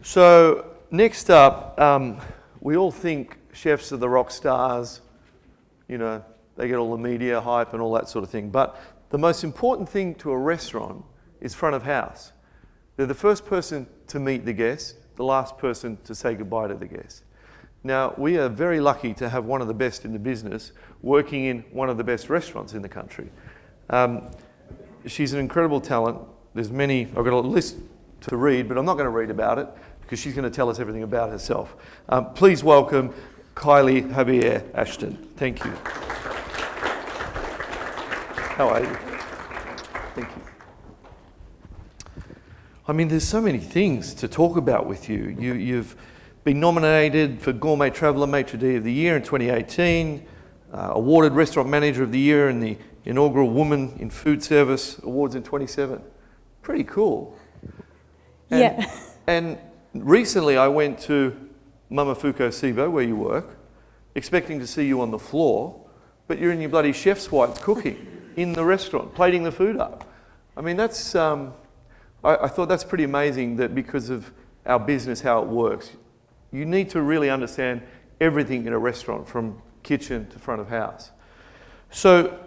So next up, we all think chefs are the rock stars, you know, they get all the media hype and all that sort of thing. But the most important thing to a restaurant is front of house. They're the first person to meet the guest, the last person to say goodbye to the guest. Now, we are very lucky to have one of the best in the business working in one of the best restaurants in the country. She's an incredible talent. There's many, I've got a list to read, but I'm not going to read about it because she's going to tell us everything about herself. Please welcome Kylie, Javier, Ashton. Thank you. How are you? Thank you. I mean, there's so many things to talk about with you. You've been nominated for Gourmet Traveller Maitre d' of the Year in 2018, awarded Restaurant Manager of the Year in the inaugural Woman in Food Service Awards in 2017. Pretty cool. And recently I went to Momofuku Sibo, where you work, expecting to see you on the floor, but you're in your bloody chef's whites cooking in the restaurant, plating the food up. I mean, that's, I thought that's pretty amazing that because of our business, how it works, you need to really understand everything in a restaurant from kitchen to front of house. So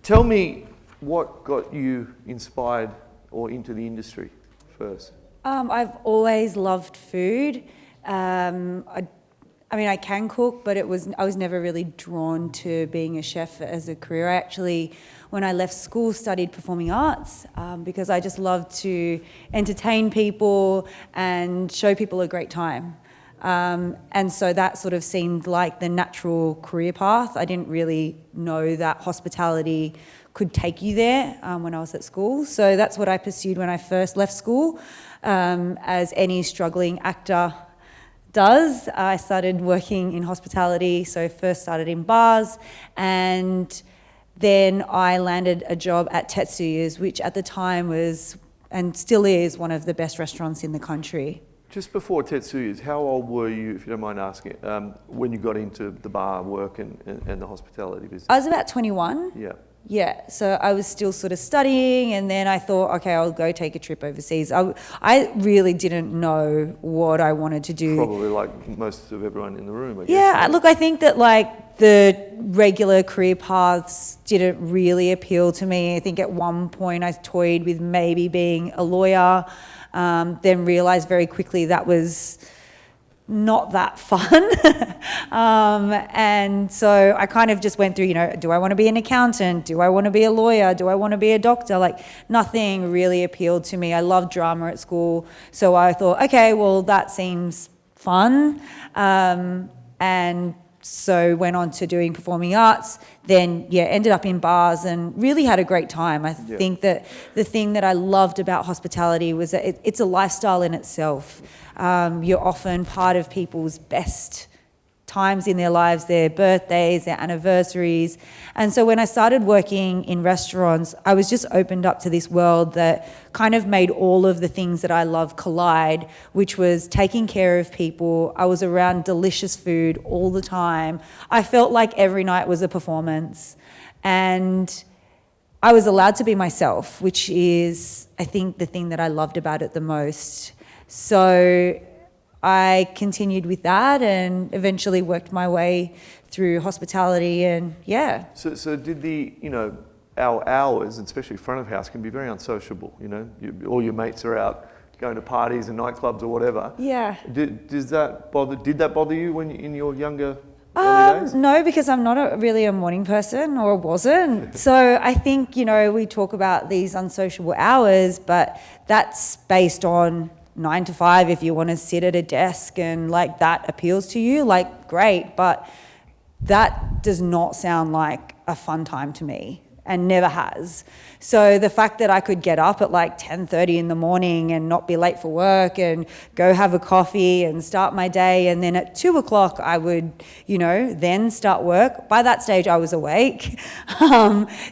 tell me what got you inspired or into the industry first? I've always loved food. I mean, I can cook, but I was never really drawn to being a chef as a career. I actually, when I left school, studied performing arts because I just loved to entertain people and show people a great time. And so that sort of seemed like the natural career path. I didn't really know that hospitality could take you there when I was at school. So that's what I pursued when I first left school. As any struggling actor does, I started working in hospitality. So first started in bars, and then I landed a job at Tetsuya's, which at the time was, and still is, one of the best restaurants in the country. Just before Tetsuya's, how old were you, if you don't mind asking, when you got into the bar work and the hospitality business? I was about 21. Yeah. Yeah, so I was still sort of studying, and then I thought, okay, I'll go take a trip overseas. I really didn't know what I wanted to do. Probably like most of everyone in the room, I guess. Yeah, look, I think that like the regular career paths didn't really appeal to me. I think at one point I toyed with maybe being a lawyer, then realised very quickly that was not that fun. And so I kind of just went through, you know, do I want to be an accountant? Do I want to be a lawyer? Do I want to be a doctor? Like nothing really appealed to me. I loved drama at school. So I thought, okay, well, that seems fun. And so went on to doing performing arts, then ended up in bars and really had a great time. I think that the thing that I loved about hospitality was that it's a lifestyle in itself. You're often part of people's best times in their lives, their birthdays, their anniversaries. And so when I started working in restaurants, I was just opened up to this world that kind of made all of the things that I love collide, which was taking care of people. I was around delicious food all the time. I felt like every night was a performance. And I was allowed to be myself, which is, I think, the thing that I loved about it the most. So I continued with that and eventually worked my way through hospitality and So did our hours, especially front of house, can be very unsociable, you know? All your mates are out going to parties and nightclubs or whatever. Yeah. Did that bother you when in your younger early days? No, because I'm not really a morning person, or wasn't. So I think, you know, we talk about these unsociable hours, but that's based on 9 to 5. If you want to sit at a desk and like that appeals to you, like great, but that does not sound like a fun time to me and never has. So the fact that I could get up at like 10:30 in the morning and not be late for work and go have a coffee and start my day, and then at 2 o'clock I would, you know, then start work. By that stage I was awake.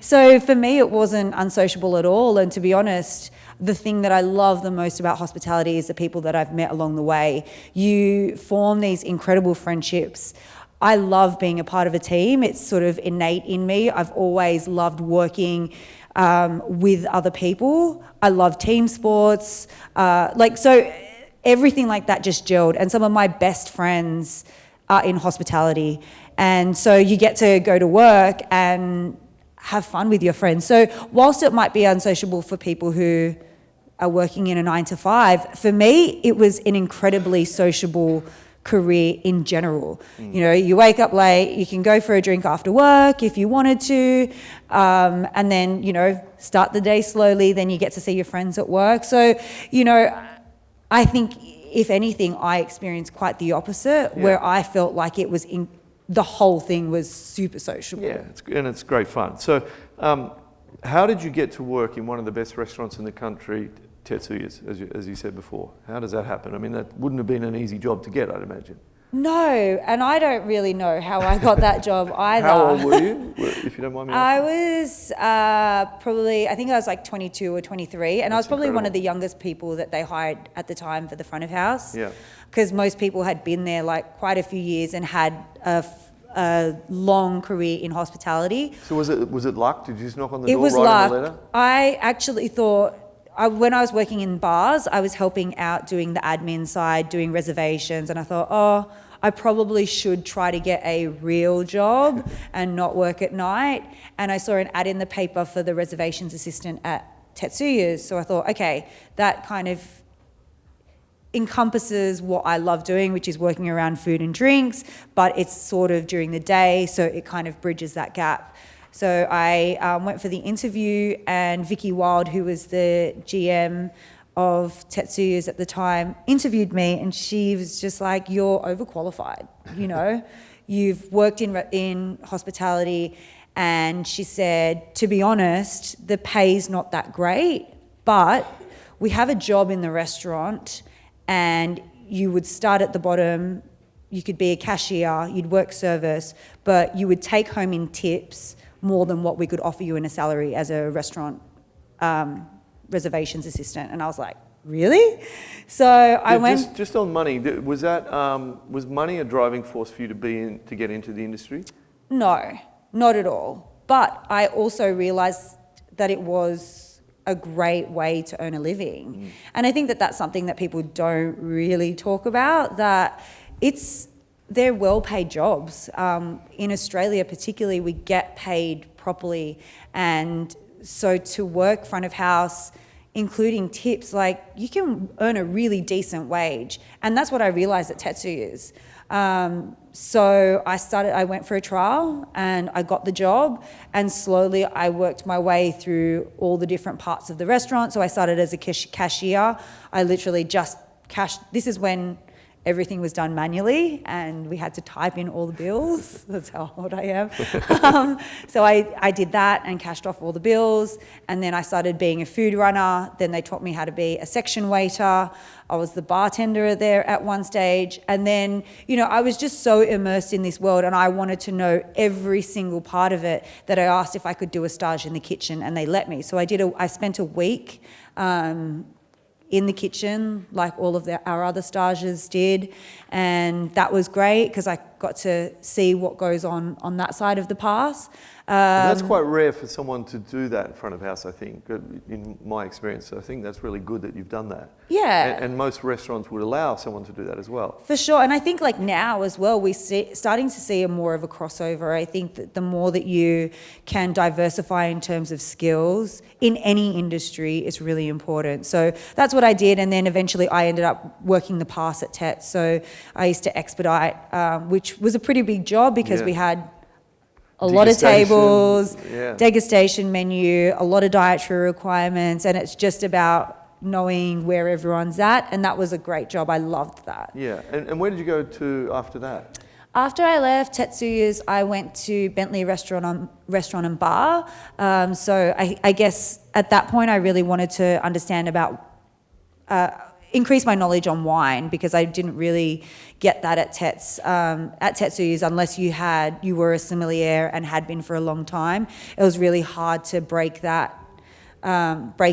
So for me it wasn't unsociable at all, and to be honest, the thing that I love the most about hospitality is the people that I've met along the way. You form these incredible friendships. I love being a part of a team. It's sort of innate in me. I've always loved working with other people. I love team sports. So everything like that just gelled. And some of my best friends are in hospitality. And so you get to go to work and have fun with your friends. So whilst it might be unsociable for people who are working in a 9 to 5, for me, it was an incredibly sociable career in general. You know, you wake up late, you can go for a drink after work if you wanted to, and then, you know, start the day slowly, then you get to see your friends at work. So, you know, I think if anything, I experienced quite the opposite, where I felt like it was the whole thing was super sociable. Yeah, it's great fun. So how did you get to work in one of the best restaurants in the country, Tetsuya's, as you said before? How does that happen? I mean, that wouldn't have been an easy job to get, I'd imagine. No, and I don't really know how I got that job either. How old were you, if you don't mind me asking? I was probably, I think I was like 22 or 23, and I was probably one of the youngest people that they hired at the time for the front of house. Yeah. Because most people had been there like quite a few years and had a long career in hospitality. So was it luck? Did you just knock on the door, It was write luck. on the letter? I actually thought, when I was working in bars, I was helping out doing the admin side, doing reservations, and I thought, oh, I probably should try to get a real job and not work at night. And I saw an ad in the paper for the reservations assistant at Tetsuya's. So I thought, okay, that kind of encompasses what I love doing, which is working around food and drinks, but it's sort of during the day, so it kind of bridges that gap. So I went for the interview, and Vicky Wild, who was the GM of Tetsuya's at the time, interviewed me, and she was just like, you're overqualified, you know? You've worked in hospitality, and she said, to be honest, the pay's not that great, but we have a job in the restaurant, and you would start at the bottom, you could be a cashier, you'd work service, but you would take home in tips more than what we could offer you in a salary as a restaurant reservations assistant. And I was like, really? So I went... Just on money, was money a driving force for you to get into the industry? No, not at all. But I also realised that it was a great way to earn a living. And I think that that's something that people don't really talk about, that they're well-paid jobs. In Australia particularly, we get paid properly. And so to work front of house, including tips, like you can earn a really decent wage. And that's what I realized at Tetsuya's. So I went for a trial and I got the job, and slowly I worked my way through all the different parts of the restaurant. So I started as a cashier. I literally just cashed. This is when everything was done manually and we had to type in all the bills. That's how old I am. So I did that and cashed off all the bills, and then I started being a food runner. Then they taught me how to be a section waiter. I was the bartender there at one stage. And then, you know, I was just so immersed in this world and I wanted to know every single part of it that I asked if I could do a stage in the kitchen, and they let me. So I spent a week in the kitchen, like all of our other stages did, and that was great because I got to see what goes on that side of the pass. That's quite rare for someone to do that in front of house, I think, in my experience. So I think that's really good that you've done that. Yeah. And most restaurants would allow someone to do that as well. For sure. And I think like now as well, we're starting to see more of a crossover. I think that the more that you can diversify in terms of skills in any industry is really important. So that's what I did. And then eventually I ended up working the pass at Tet. So I used to expedite, which was a pretty big job because we had a lot of tables, degustation menu, a lot of dietary requirements, and it's just about knowing where everyone's at, and that was a great job. I loved that. Yeah, and where did you go to after that? After I left Tetsuya's, I went to Bentley Restaurant and Bar. So I guess at that point I really wanted to understand about increase my knowledge on wine, because I didn't really get that at Tetsuya's unless you were a sommelier and had been for a long time. It was really hard to break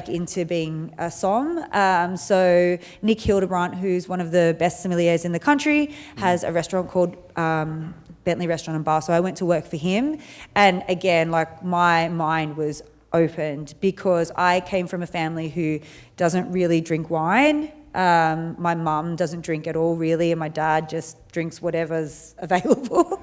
into being a somm. So Nick Hildebrandt, who's one of the best sommeliers in the country, has a restaurant called Bentley Restaurant and Bar. So I went to work for him, and again, like my mind was opened because I came from a family who doesn't really drink wine. My mum doesn't drink at all, really, and my dad just drinks whatever's available.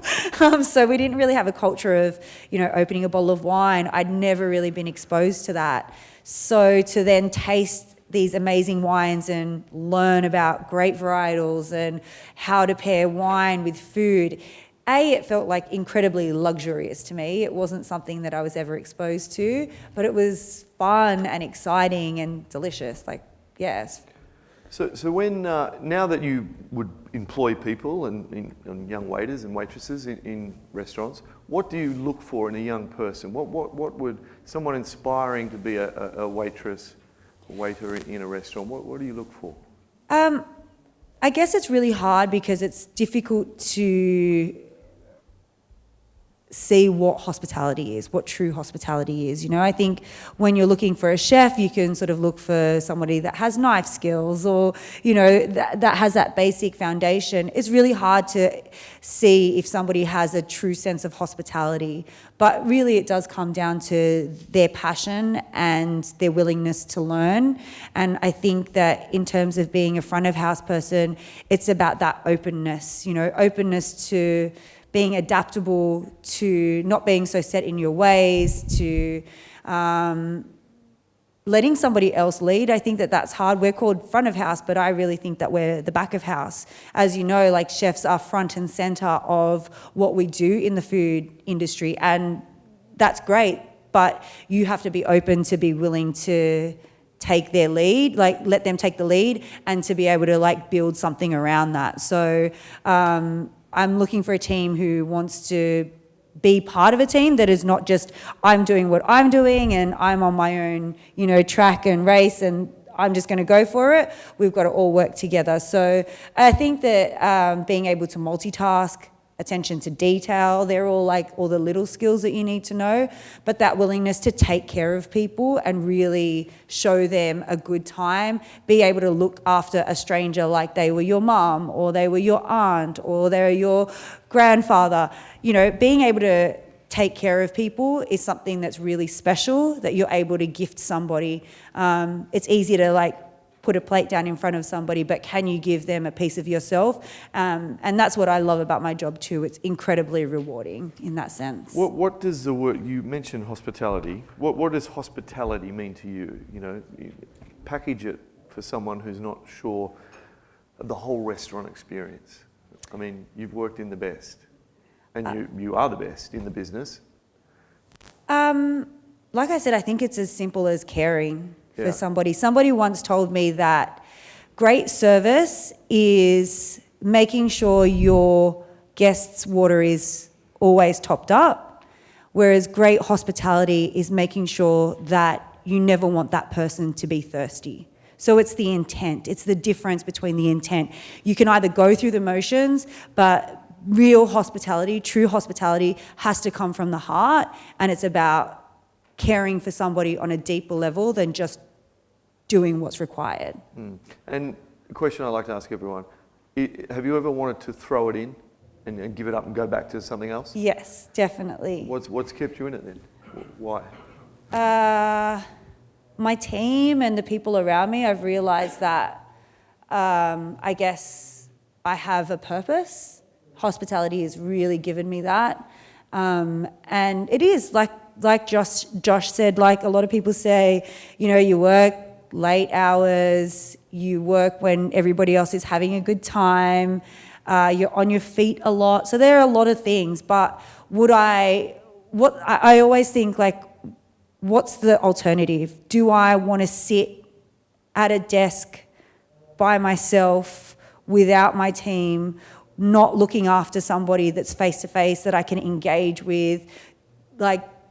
So we didn't really have a culture of, opening a bottle of wine. I'd never really been exposed to that. So to then taste these amazing wines and learn about grape varietals and how to pair wine with food, it felt like incredibly luxurious to me. It wasn't something that I was ever exposed to, but it was fun and exciting and delicious. Yes. So when now that you would employ people and young waiters and waitresses in restaurants, what do you look for in a young person? What would someone inspiring to be a waitress, a waiter in a restaurant? What do you look for? I guess it's really hard because it's difficult to see what hospitality is, what true hospitality is. I think when you're looking for a chef, you can sort of look for somebody that has knife skills or, that has that basic foundation. It's really hard to see if somebody has a true sense of hospitality. But really it does come down to their passion and their willingness to learn. And I think that in terms of being a front of house person, it's about that openness, openness to being adaptable, to not being so set in your ways, to letting somebody else lead. I think that that's hard. We're called front of house, but I really think that we're the back of house. As you know, chefs are front and center of what we do in the food industry, and that's great, but you have to be open to be willing to take their lead, let them take the lead, and to be able to build something around that. So I'm looking for a team who wants to be part of a team that is not just I'm doing what I'm doing and I'm on my own, track and race and I'm just going to go for it. We've got to all work together. So I think that being able to multitask, attention to detail, they're all all the little skills that you need to know, but that willingness to take care of people and really show them a good time, be able to look after a stranger like they were your mom or they were your aunt or they're your grandfather. Being able to take care of people is something that's really special that you're able to gift somebody. It's easy to put a plate down in front of somebody, but can you give them a piece of yourself? And that's what I love about my job too. It's incredibly rewarding in that sense. What does the word, you mentioned hospitality, what does hospitality mean to you? Package it for someone who's not sure of the whole restaurant experience. I mean, you've worked in the best, and you are the best in the business. Like I said, I think it's as simple as caring for somebody. Somebody once told me that great service is making sure your guest's water is always topped up, whereas great hospitality is making sure that you never want that person to be thirsty. So it's the intent. It's the difference between the intent. You can either go through the motions, but real hospitality, true hospitality, has to come from the heart, and it's about caring for somebody on a deeper level than just doing what's required. And a question I like to ask everyone, have you ever wanted to throw it in and give it up and go back to something else? Yes, definitely. What's kept you in it then? Why? My team and the people around me, I've realised that I guess I have a purpose. Hospitality has really given me that. And it is, like Josh said, a lot of people say, you work late hours, you work when everybody else is having a good time, you're on your feet a lot. So there are a lot of things, but I always think what's the alternative? Do I want to sit at a desk by myself without my team, not looking after somebody that's face to face that I can engage with?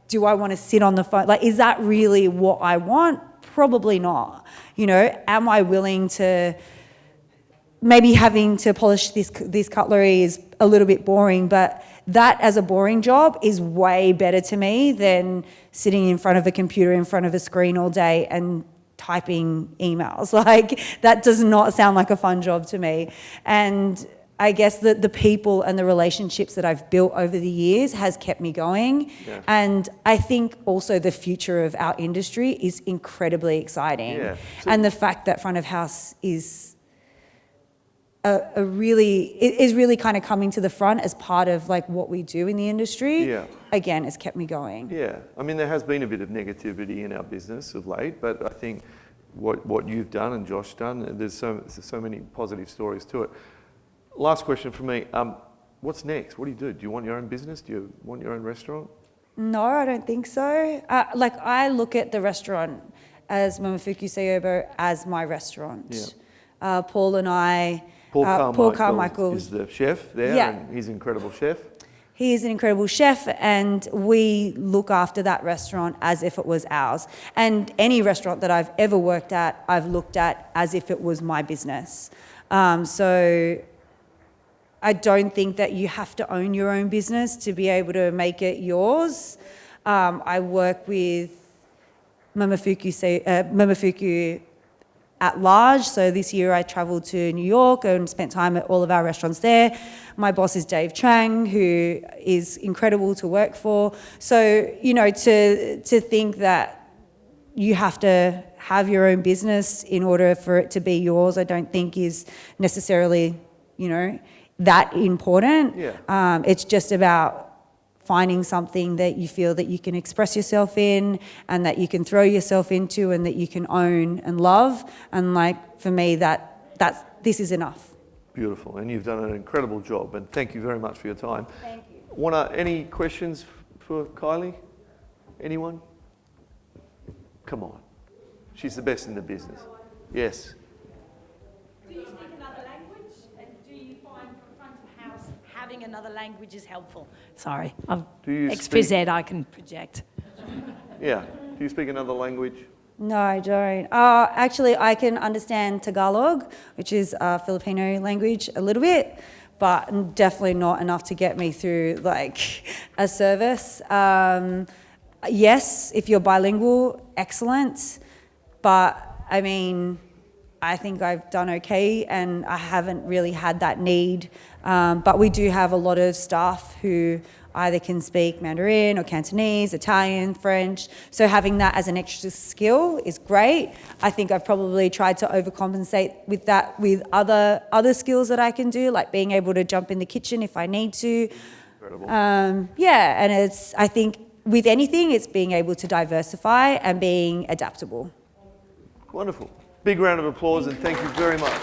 Do I want to sit on the phone? Is that really what I want? Probably not. Am I willing to, maybe having to polish this cutlery is a little bit boring, but that as a boring job is way better to me than sitting in front of a computer, in front of a screen all day and typing emails. That does not sound like a fun job to me. And I guess that the people and the relationships that I've built over the years has kept me going. Yeah. And I think also the future of our industry is incredibly exciting. Yeah. And the fact that front of house is is really kind of coming to the front as part of like what we do in the industry. Yeah. Again, it's kept me going. Yeah, I mean, there has been a bit of negativity in our business of late, but I think what you've done and Josh done, there's so many positive stories to it. Last question for me. What's next? What do you do? Do you want your own business? Do you want your own restaurant? No, I don't think so. Like I look at the restaurant as Momofuku Seiobo as my restaurant. Yeah. Paul and I, Paul Carmichael is the chef there, Yeah. and he's an incredible chef. He is an incredible chef, and we look after that restaurant as if it was ours. And any restaurant that I've ever worked at, I've looked at as if it was my business. So I don't think that you have to own your own business to be able to make it yours. I work with Momofuku at large. So this year I travelled to New York and spent time at all of our restaurants there. My boss is Dave Chang, who is incredible to work for. So, you know, to think that you have to have your own business in order for it to be yours, I don't think is necessarily, you know, that important. Yeah. It's just about finding something that you feel that you can express yourself in and that you can throw yourself into and that you can own and love. And like, for me, this is enough. Beautiful, and you've done an incredible job, and thank you very much for your time. Thank you. Any questions for Kylie? Anyone? Come on. She's the best in the business. Yes. Do you speak another language? And do you find from front of house having another language is helpful? Sorry, I'm Do you XYZ, I can project. Yeah. Do you speak another language? No, I don't. Actually, I can understand Tagalog, which is a Filipino language, a little bit, but definitely not enough to get me through like a service. Yes, if you're bilingual, excellent. But I mean, I think I've done okay and I haven't really had that need. But we do have a lot of staff who either can speak Mandarin or Cantonese, Italian, French. So having that as an extra skill is great. I think I've probably tried to overcompensate with that with other skills that I can do, like being able to jump in the kitchen if I need to. Incredible. Yeah, and I think with anything, it's being able to diversify and being adaptable. Wonderful. Big round of applause, and thank you very much.